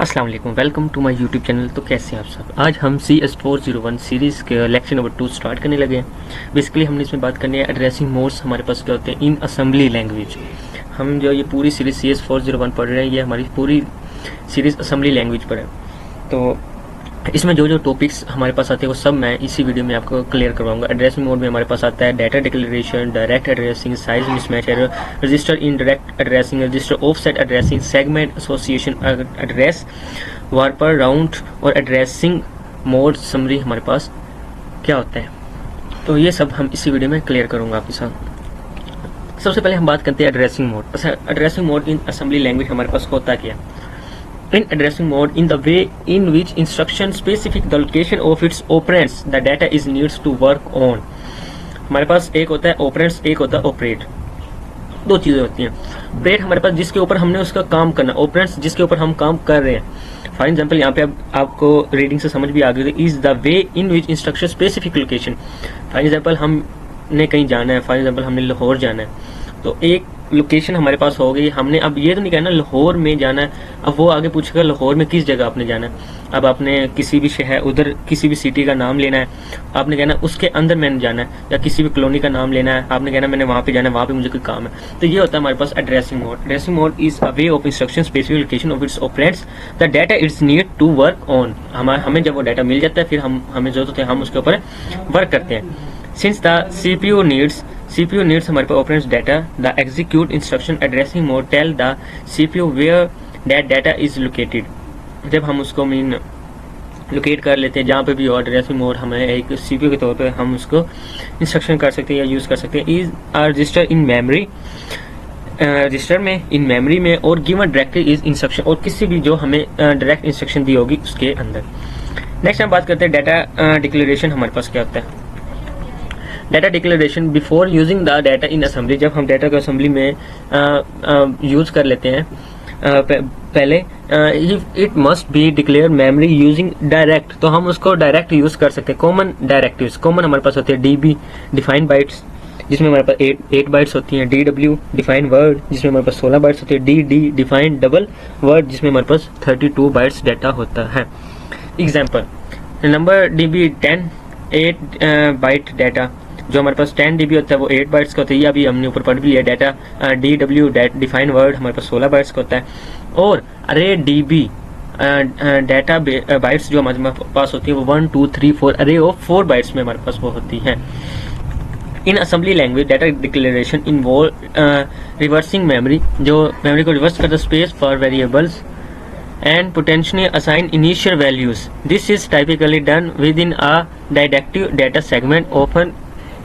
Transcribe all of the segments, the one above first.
अस्सलाम वालेकुम, welcome to my YouTube channel. तो कैसे हैं आप सब। आज हम CS401 सीरीज़ के लेक्चर नंबर 2 स्टार्ट करने लगे हैं। बेसिकली हमने इसमें बात करनी है एड्रेसिंग मोड्स हमारे पास क्या होते हैं इन असेंबली लैंग्वेज। हम जो ये पूरी सीरीज़ CS401 पढ़ रहे हैं, ये हमारी पूरी सीरीज़ असेंबली लैंग्वेज पर है। तो इसमें जो जो टॉपिक्स हमारे पास आते हैं वो सब मैं इसी वीडियो में आपको क्लियर करवाऊंगा। एड्रेसिंग मोड में हमारे पास आता है data declaration, direct addressing, size mismatch error, register indirect addressing, register offset addressing, segment association address, wrap around और एड्रेसिंग मोड समरी हमारे पास क्या होता है। तो ये सब हम इसी वीडियो में क्लियर करूँगा आपके साथ। सबसे पहले हम बात करते हैं एड्रेसिंग मोड। अच्छा, addressing mode in assembly language हमारे पास होता क्या है। In addressing mode, in the way in which instruction specific the location of its operands, the data is needs to work on। हमारे पास एक होता है operands, एक होता है operate। दो चीजें होती हैं। operate हमारे पास जिसके ऊपर हमने उसका काम करना, operands जिसके ऊपर हम काम कर रहे हैं। फॉर एग्जाम्पल यहाँ पे अब आपको रीडिंग से समझ भी आ गई, is the way in which instruction specific location. For example हमने कहीं जाना है, फॉर एग्जाम्पल हमने लाहौर जाना है, तो एक लोकेशन हमारे पास हो गई। हमने अब ये तो नहीं कहना लाहौर में जाना है, अब वो आगे पूछेगा लाहौर में किस जगह आपने जाना है। अब आपने किसी भी शहर उधर किसी भी सिटी का नाम लेना है, आपने कहना उसके अंदर मैंने जाना है, या किसी भी कॉलोनी का नाम लेना है, आपने कहना मैंने वहाँ पे जाना है, वहाँ पे मुझे कोई काम है। तो ये होता है हमारे पास addressing mode. Addressing mode is a way of instruction specific location of its operands the data its need to work on. हमें जब वो डाटा मिल जाता है फिर हमें जरूरत होती है हम उसके ऊपर वर्क करते हैं। सिंस द CPU needs हमारे पास operands data, the execute instruction addressing mode tell the CPU where that data is located. जब हम उसको लोकेट कर लेते हैं जहाँ पे भी हो, एड्रेसिंग मोड हमें एक CPU के तौर पे हम उसको इंस्ट्रक्शन कर सकते हैं या यूज़ कर सकते हैं। Is are register in memory, register में, इन मेमोरी में, और गिवन डायरेक्टली इज इंस्ट्रक्शन, और किसी भी जो हमें डायरेक्ट इंस्ट्रक्शन दी होगी उसके अंदर। नेक्स्ट हम बात करते हैं डाटा डिक्लेरेशन हमारे पास क्या होता है। Data declaration before using the data in assembly. जब हम डाटा को असेंबली में यूज कर लेते हैं पहले it must be declare memory using direct, तो हम उसको डायरेक्ट यूज कर सकते हैं। कॉमन डायरेक्टिव्स, कॉमन हमारे पास होते हैं DB डिफाइन बाइट्स जिसमें हमारे पास 8 बाइट्स होती हैं, DW डिफाइन वर्ड जिसमें हमारे पास 16 बाइट्स होती है, DD डिफाइन डबल वर्ड जिसमें हमारे पास 32 बाइट्स डाटा होता है। Example number DB 10 8 byte data, जो हमारे पास 10 DB होता है वो 8 बाइट्स का होता है। ये अभी हमने ऊपर पढ़ भी लिया। डाटा DW डिफाइन वर्ड हमारे पास 16 बाइट्स का होता है। और अरे DB डाटा बाइट्स जो हमारे पास होती है वो 1 2 3 4 अरे ऑफ 4 बाइट्स में हमारे पास वो होती है। इन assembly language data declaration involve reversing memory, जो मेमोरी को रिवर्स करता space for variables and potentially assign initial values. This is typically done within a didactic data segment, often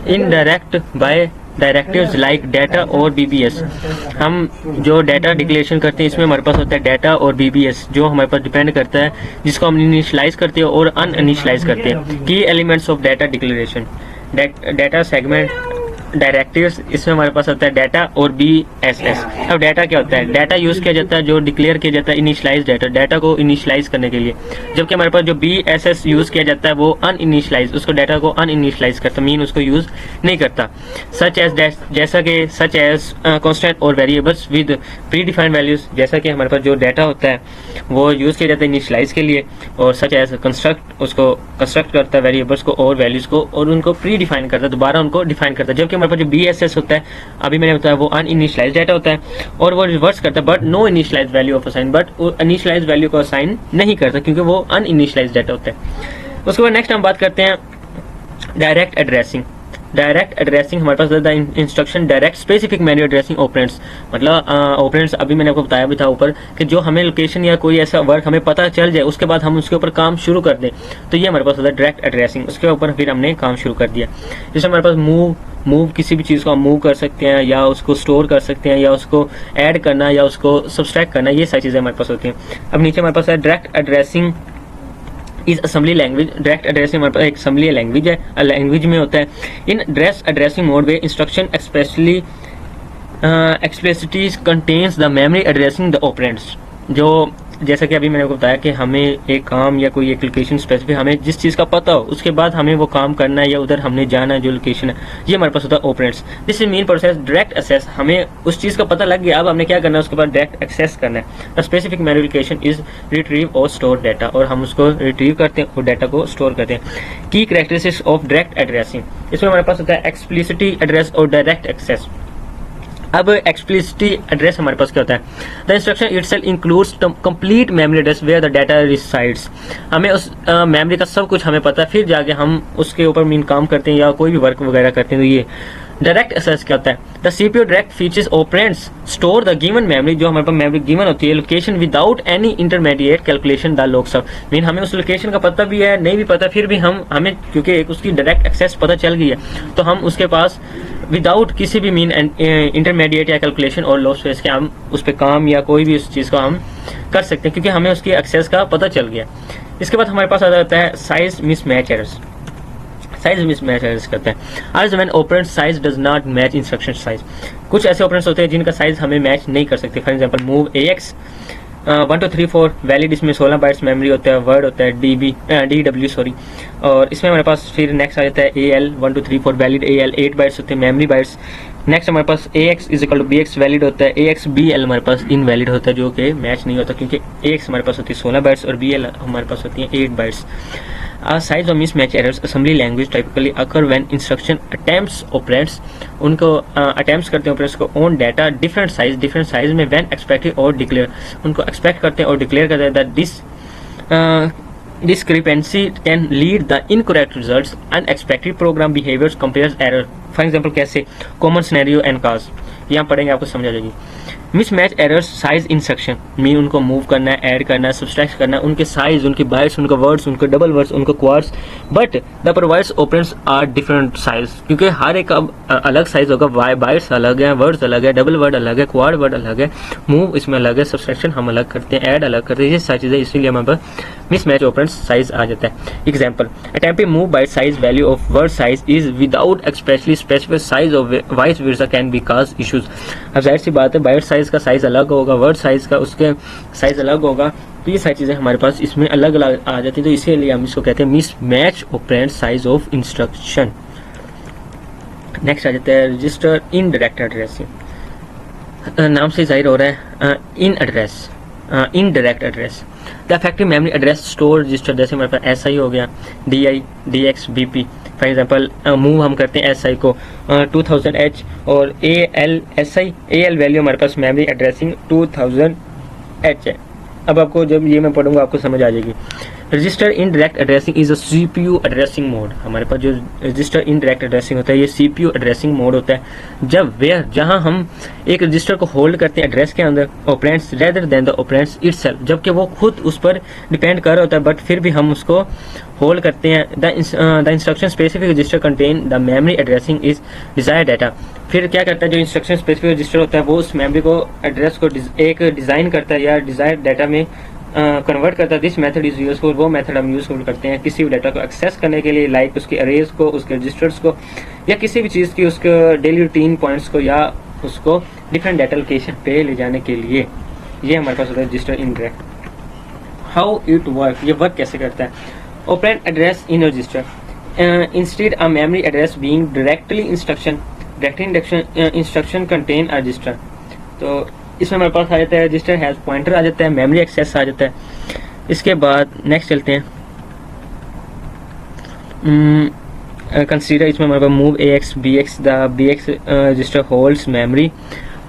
indirect by directives like data और BBS। हम जो data declaration करते हैं इसमें हमारे पास होता है डाटा और BBS, जो हमारे पास डिपेंड करता है, जिसको हम इनिशियलाइज करते हैं और अनइनिशियलाइज करते हैं। की elements of data declaration, data segment directives, इसमें हमारे पास होता है डाटा और BSS। अब डाटा क्या होता है, डाटा यूज किया जाता है जो डिक्लेयर किया जाता है इनिशियलाइज डाटा को इनिशियलाइज करने के लिए, जबकि हमारे पास जो BSS यूज किया जाता है वो अनइनिशियलाइज, उसको डाटा को अनइनिशियलाइज करता, मीन उसको यूज नहीं करता। सच एज जैसा कि सच एज कांस्टेंट और variables with pre defined values, जैसा कि हमारे पास जो डाटा होता है वो यूज किया जाता है इनिशियलाइज के लिए, और सच एज कंस्ट्रक्ट उसको कंस्ट्रक्ट करता है वेरिएबल्स को और वैल्यूज को, और उनको प्री डिफाइन करता है, दोबारा उनको डिफाइन करता है। जबकि हमारे पास जो BSS होता है अभी मैंने बताया वो अनइनिशियलाइज्ड डाटा होता है और वो रिवर्स करता है, but no initialized value of assign, but initialized value को असाइन नहीं करता क्योंकि वो अनइनिशियलाइज्ड डाटा होता है। उसके बाद नेक्स्ट हम बात करते हैं डायरेक्ट एड्रेसिंग। डायरेक्ट एड्रेसिंग हमारे पास the instruction direct specific menu addressing operands, मतलब ऑपरेंड्स अभी मैंने आपको बताया भी था ऊपर कि जो हमें लोकेशन या कोई ऐसा वर्क हमें पता चल जाए उसके बाद हम उसके ऊपर काम शुरू कर दें, तो ये हमारे पास होता है डायरेक्ट एड्रेसिंग। उसके ऊपर फिर हमने काम शुरू कर दिया। जैसे हमारे पास मूव किसी भी चीज़ को हम मूव कर सकते हैं, या उसको स्टोर कर सकते हैं, या उसको ऐड करना, या उसको सब्सट्रैक्ट करना, ये सारी चीज़ें हमारे पास होती हैं। अब नीचे हमारे पास है direct addressing is assembly language. Direct addressing हमारे पास एक असेंबली लैंग्वेज है, लैंग्वेज में होता है। इन एड्रेसिंग मोड वे instruction explicitly contains the memory addressing the operands, जो जैसा कि अभी मैंने आपको बताया कि हमें एक काम या कोई एक लोकेशन स्पेसिफिक हमें जिस चीज़ का पता हो उसके बाद हमें वो काम करना है या उधर हमने जाना है जो लोकेशन है, ये हमारे पास होता है operands. This is main process direct access. हमें उस चीज़ का पता लग गया, अब हमने क्या करना है उसके बाद डायरेक्ट एक्सेस करना है। The specific memory location is retrieve और स्टोर डाटा, और हम उसको रिट्रीव करते हैं और डाटा को स्टोर करते हैं। की कैरेक्टरिस्टिक्स ऑफ डायरेक्ट एड्रेसिंग, इसमें हमारे पास होता है एक्सप्लिसिटी एड्रेस और डायरेक्ट एक्सेस। अब एक्सप्लिसिटी एड्रेस हमारे पास क्या होता है? The instruction itself includes complete memory address where the data resides. हमें उस मेमोरी का सब कुछ हमें पता है, फिर जाके हम उसके ऊपर मीन काम करते हैं या कोई भी वर्क वगैरह करते हैं। तो ये डायरेक्ट एक्सेस क्या होता है? The CPU direct features operands store the given memory, जो हमारे पास मेमोरी गिवन होती है location without any intermediate calculation the logs of. Mean हमें उस लोकेशन का पता भी है नहीं भी पता, फिर भी हमें क्योंकि एक उसकी डायरेक्ट एक्सेस पता चल गई है तो हम उसके पास विदाउट किसी भी मीन इंटरमीडिएट या कैलकुलेशन और लॉस फेस के हम उस पर काम या कोई भी उस चीज़ को हम कर सकते हैं क्योंकि हमें उसकी एक्सेस का पता चल गया। इसके बाद हमारे पास आ जाता है size mismatch errors. Size mismatch errors करते हैं आज when operand size does not match instruction size. कुछ ऐसे ऑपरेंड्स होते हैं जिनका साइज हमें मैच नहीं कर सकते। For example move AX 1 2 3 4 valid, इसमें 16 बाइट्स मेमोरी होता है, वर्ड होता है DW सॉरी, और इसमें हमारे पास फिर नेक्स्ट आ जाता है AL 1 2 3 4 वैलिड AL 8 बाइट्स होते हैं मेमोरी बाइट्स। नेक्स्ट हमारे पास AX = BX वैलिड होता है, AX BL हमारे पास इनवैलिड होता है जो कि मैच नहीं होता क्योंकि AX हमारे पास होती है 16 बाइट्स और BL हमारे पास होती है 8 बाइट्स। साइज और mismatch errors assembly language typically occur when instruction attempts operands, उनको अटेम्प्ट्स करते हैं ऑपरेंड्स को ऑन डाटा डिफरेंट साइज में व्हेन एक्सपेक्टेड और डिक्लेयर, उनको एक्सपेक्ट करते हैं और डिक्लेयर करते हैं that this discrepancy can lead the incorrect results, unexpected program behaviors compares error। For example कैसे? कॉमन सिनेरियो एंड काज यहाँ पढ़ेंगे आपको समझ आ जाएगी। Mismatch errors size instruction mean उनको मूव करना है, ऐड करना है, सब्सट्रैक्ट करना है, उनके साइज, उनके बाइट्स, उनके वर्ड्स, उनके डबल वर्ड्स, उनको quads, but the provides operands are different size, क्योंकि हर एक अलग साइज होगा। बाइट्स अलग है, वर्ड्स अलग है, डबल वर्ड अलग है, क्वाड वर्ड अलग है, मूव इसमें अलग है, सब्सट्रैक्शन हम अलग करते हैं, ऐड अलग करते हैं, ये सारी चीज़ें, इसीलिए हमारे पास मिसमैच ऑपरेंड्स साइज आ जाता है। Example attempt move byte size value of word size is without expressly specified size of vice versa can be cause issues. अब जाहिर सी बात है बाइट साइज का साइज अलग होगा, वर्ड साइज का उसके साइज अलग होगा, तो ये सारी चीज़ें हमारे पास इसमें अलग अलग आ जाती है, तो इसीलिए हम इसको कहते हैं mismatch operand size of instruction. Next आ जाता है रजिस्टर इन डायरेक्ट एड्रेसिंग। नाम से जाहिर हो रहा है in address, indirect address. The effective memory address store register, जैसे हमारे पास SI हो गया, DI, DX, BP। For example move हम करते हैं SI को 2000H और AL SI AL वैल्यू हमारे पास मेमोरी एड्रेसिंग 2000H है। अब आपको जब ये मैं पढ़ूंगा आपको समझ आ जाएगी। Register in direct addressing is a CPU addressing mode. हमारे पास जो रजिस्टर इन डायरेक्ट एड्रेसिंग होता है ये CPU एड्रेसिंग मोड होता है, जहां हम एक रजिस्टर को होल्ड करते हैं एड्रेस के अंदर operands rather than the operands itself, जबकि वो खुद उस पर डिपेंड कर रहा होता है, बट फिर भी हम उसको होल्ड करते हैं। The instruction specific register contain the memory addressing is desire data. फिर क्या करता है जो इंस्ट्रक्शन स्पेसिफिक रजिस्टर होता है वो उस मेमोरी को एड्रेस को एक डिज़ाइन करता है या डिजायर डाटा में कन्वर्ट करता है। दिस मेथड इज यूजफुल, वो मेथड हम यूजफुल करते हैं किसी भी डाटा को एक्सेस करने के लिए, लाइक उसके अरेज को, उसके रजिस्टर्स को, या किसी भी चीज़ की उसके डेली रूटीन पॉइंट्स को, या उसको डिफरेंट डाटा लोकेशन पे ले जाने के लिए। ये हमारे पास होता है register in direct. How it work, ये वर्क कैसे करता है? Operand address in register instead a memory address being directly instruction contain a resistor. तो इसमें हमारे पास आ जाता है रजिस्टर हैज पॉइंटर आ जाता है, मेमोरी एक्सेस आ जाता है। इसके बाद नेक्स्ट चलते हैं कंसीडर, इसमें हमारे पास move AX BX, the BX register holds memory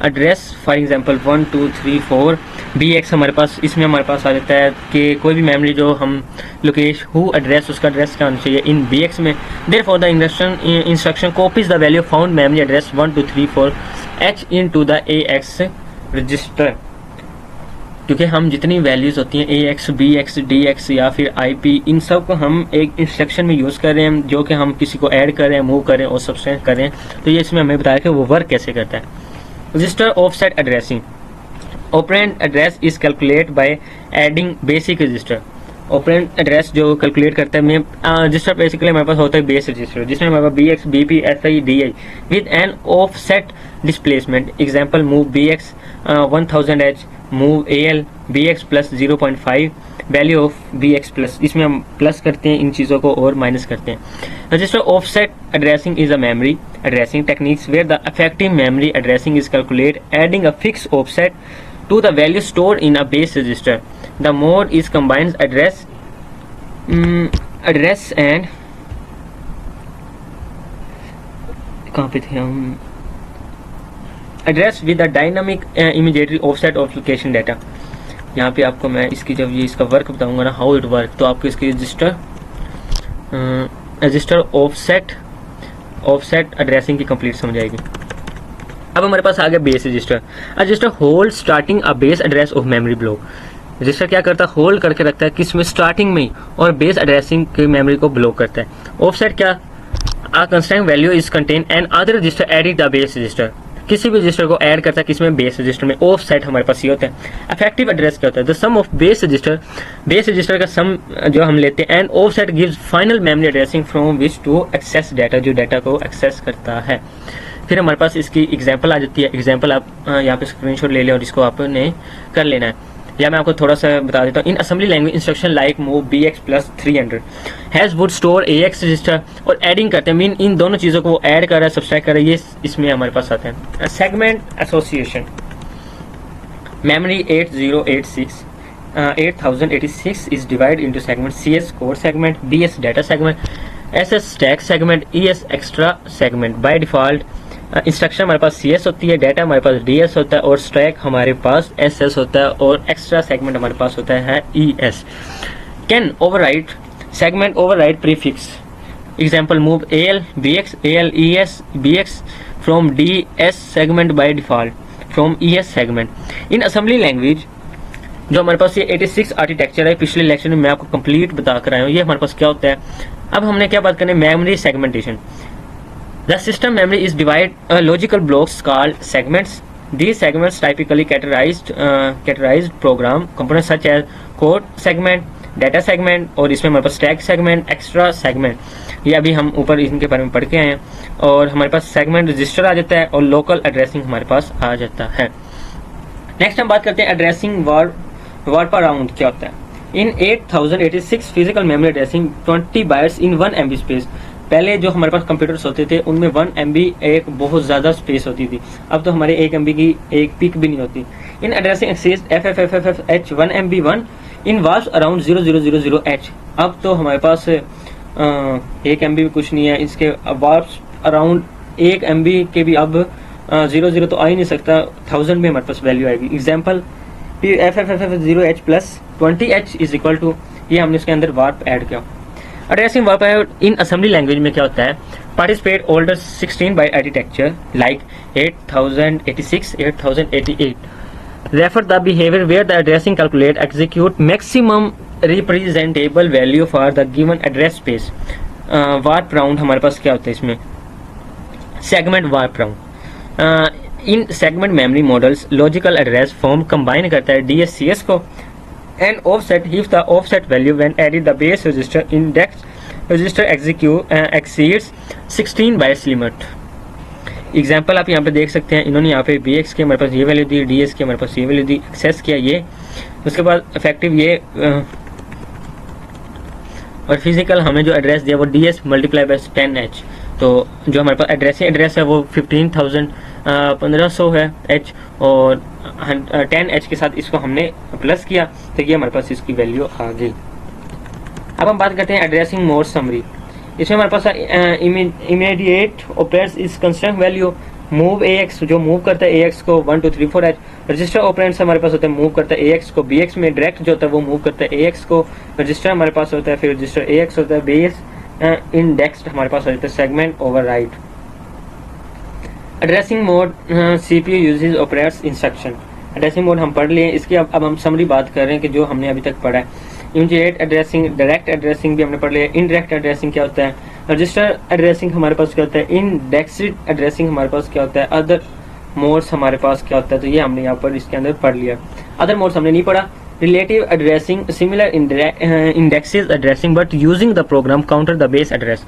address for example 1 2 3 4 BX हमारे पास, इसमें हमारे पास आ जाता है कि कोई भी मेमोरी जो हम लोकेशन हु एड्रेस उसका एड्रेस क्या होना चाहिए इन BX में। Therefore the instruction copies the value found memory address 1 2 3 4 H into the AX register, क्योंकि हम जितनी वैल्यूज़ होती हैं AX BX DX या फिर IP, इन सब को हम एक इंस्ट्रक्शन में यूज़ कर रहे हैं जो कि हम किसी को ऐड करें, मूव करें और सब्सट्रैक्ट करें। तो ये इसमें हमें बताया कि वो वर्क कैसे करता है। Register offset addressing, operand address is calculate by adding basic register. Operand address जो कैलकुलेट करता है रजिस्टर बेसिकली हमारे पास होता है बेस रजिस्टर, जिसमें हमारे पास BX BP SI DI with an offset displacement. Example move BX 1000H, move AL B X plus 0.5 value of B X plus, इसमें हम प्लस करते हैं इन चीज़ों को और माइनस करते हैं। Register offset addressing is a memory addressing techniques where the effective memory addressing is calculate adding a fix offset to the value stored in a base register. The mode is combines address and कहाँ पे थे हम, address with the dynamic immediately offset of location data। यहाँ पे आपको मैं इसकी जब ये इसका वर्क बताऊंगा ना, हाउ इट वर्क, तो आपको इसकी रजिस्टर ऑफसेट एड्रेसिंग की कंप्लीट समझ आएगी। अब हमारे पास आ गया base register. Register hold starting a base address of memory block. Register क्या करता है, होल्ड करके रखता है किसमें, स्टार्टिंग में ही, और बेस एड्रेसिंग की मेमोरी को ब्लॉक करता है। ऑफसेट क्या, a constant value is contain and other register added the base register, किसी भी रजिस्टर को ऐड करता है किसमें, बेस रजिस्टर में। ऑफसेट हमारे पास ये होता है। इफेक्टिव एड्रेस क्या होता है, the sum of base register का सम जो हम लेते हैं, and offset gives final memory addressing from which to access data, जो डाटा को एक्सेस करता है। फिर हमारे पास इसकी एग्जांपल आ जाती है। एग्जांपल आप यहाँ पे स्क्रीनशॉट ले लें और इसको आपने कर लेना है, या मैं आपको थोड़ा सा बता देता हूँ। In assembly language instruction like move B X plus 300 has would store A X register, और एडिंग करते हैं, मीन इन दोनों चीज़ों को वो ऐड कर रहा है, सब्सट्रैक्ट कर रहा है, ये इसमें हमारे पास आते हैं। Segment association, memory 8086 is divide into segment, C S core segment, D S data segment, S S stack segment, E S extra segment. By default instruction हमारे पास सी एस होती है, डाटा हमारे पास डी एस होता है, और stack हमारे पास S S होता है, और एक्स्ट्रा सेगमेंट हमारे पास होता है E S. Can overwrite segment overwrite prefix, example move A L B X, A L E S B X from D S segment by default from E S segment. In assembly language जो हमारे पास ये 86 architecture है, पिछले lecture में मैं आपको complete बता कर आया हूँ, ये हमारे पास क्या होता है। अब हमने क्या बात करनी है, memory segmentation. The system memory is divided logical blocks called segments. These segments typically categorized program components such as code segment, data segment, और इसमें हमारे पास stack segment, extra segment, ये अभी हम ऊपर इनके बारे में पढ़ के आए हैं। और हमारे पास segment रजिस्टर आ जाता है, और लोकल एड्रेसिंग हमारे पास आ जाता है। नेक्स्ट हम बात करते हैं एड्रेसिंग वार्प अराउंड क्या होता है। इन 8086 फिजिकल मेमोरी एड्रेसिंग 20 बाइट्स इन 1 MB स्पेस। पहले जो हमारे पास कंप्यूटर्स होते थे उनमें 1 MB एक बहुत ज़्यादा स्पेस होती थी, अब तो हमारे 1 MB की एक पिक भी नहीं होती। इन एड्रेसिंग एक्सेस FFFFH 1 MB 1 इन वार्प्स अराउंड 0000H। अब तो हमारे पास 1 MB भी कुछ नहीं है, इसके वार्प्स अराउंड 1 MB के भी अब 00 तो आ ही नहीं सकता, 1000 में हमारे पास वैल्यू आएगी। Example FFFF0H plus 20H is equal to, ये हमने इसके अंदर वार्प ऐड किया। Addressing warp in assembly language में क्या होता है, participate older 16 byte architecture like 8086 8088 refer the behaviour where the addressing calculate execute maximum representable value for the given address space. Warp round हमारे पास क्या होता है इसमें, segment warp round. In segment memory models logical address form combine करता है DSCS को, and offset if the offset value when added the base register index register exceeds 16 bytes limit। Example आप यहाँ पे देख सकते हैं, इन्होंने यहाँ पे BX की हमारे पास ये वैल्यू दी, DS की हमारे पास ये वैल्यू दी, एक्सेस किया ये, उसके बाद इफेक्टिव ये, और फिजिकल हमें जो एड्रेस दिया वो DS मल्टीप्लाई बाय 10H। तो जो हमारे पास एड्रेस है वो 1500 है H, और 10H के साथ इसको हमने प्लस किया, तो ये हमारे पास इसकी वैल्यू आ गई। अब हम बात करते हैं एड्रेसिंग मोड समरी। इसमें हमारे पास इमीडिएट ऑपरेट्स इस कंस्टेंट वैल्यू, मूव AX जो मूव करता है AX को 1 2 3 4H। रजिस्टर ऑपरेंड्स हमारे पास होता है, मूव करता है AX को BX में, डायरेक्ट जो होता है वो मूव करता है AX को, रजिस्टर हमारे पास होता है, फिर रजिस्टर AX होता है, बेस इंडेक्स्ड हमारे पास होता है, segment override. Addressing mode CPU uses operates instruction. Addressing mode हम पढ़ लिए, इसकी अब हम समरी बात कर रहे हैं कि जो हमने अभी तक पढ़ा है। इमीडिएट एड्रेसिंग, डायरेक्ट एड्रेसिंग भी हमने पढ़ लिया। इनडायरेक्ट एड्रेसिंग क्या होता है, रजिस्टर एड्रेसिंग हमारे पास क्या होता है, इंडेक्स्ड एड्रेसिंग हमारे पास क्या होता है, अदर मोड्स हमारे पास क्या होता है, तो ये हमने यहाँ पर इसके अंदर पढ़ लिया। अदर मोड्स हमने नहीं पढ़ा। Relative addressing, similar indexes addressing but using the program counter the base address.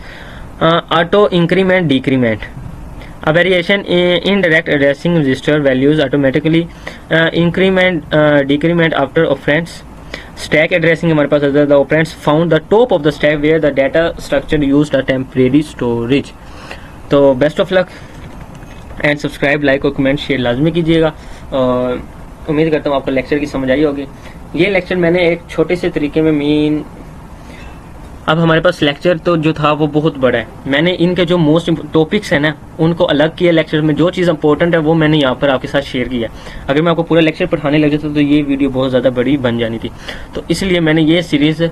Auto increment decrement, A variation in direct addressing register values automatically increment decrement after operands. Stack addressing हमारे पास the operands found the top of the stack where the data structure used a temporary storage. तो best of luck and subscribe, like और comment share लाजमी कीजिएगा। और उम्मीद करता हूँ आपको लेक्चर की समझ आई होगी। ये लेक्चर मैंने एक छोटे से तरीके में अब हमारे पास लेक्चर तो जो था वो बहुत बड़ा है, मैंने इनके जो मोस्ट टॉपिक्स हैं ना उनको अलग किया लेक्चर में, जो चीज़ इंपॉर्टेंट है वो मैंने यहाँ पर आपके साथ शेयर किया। अगर मैं आपको पूरा लेक्चर पढ़ाने लग जाता तो ये वीडियो बहुत ज़्यादा बड़ी बन जानी थी, तो इसलिए मैंने ये सीरीज़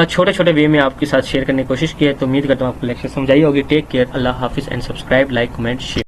छोटे छोटे वे में आपके साथ शेयर करने की कोशिश की है। तो उम्मीद करता हूँ आपको लेक्चर समझाई होगी। टेक केयर, अल्लाह हाफिज़ and subscribe, like, comment, share.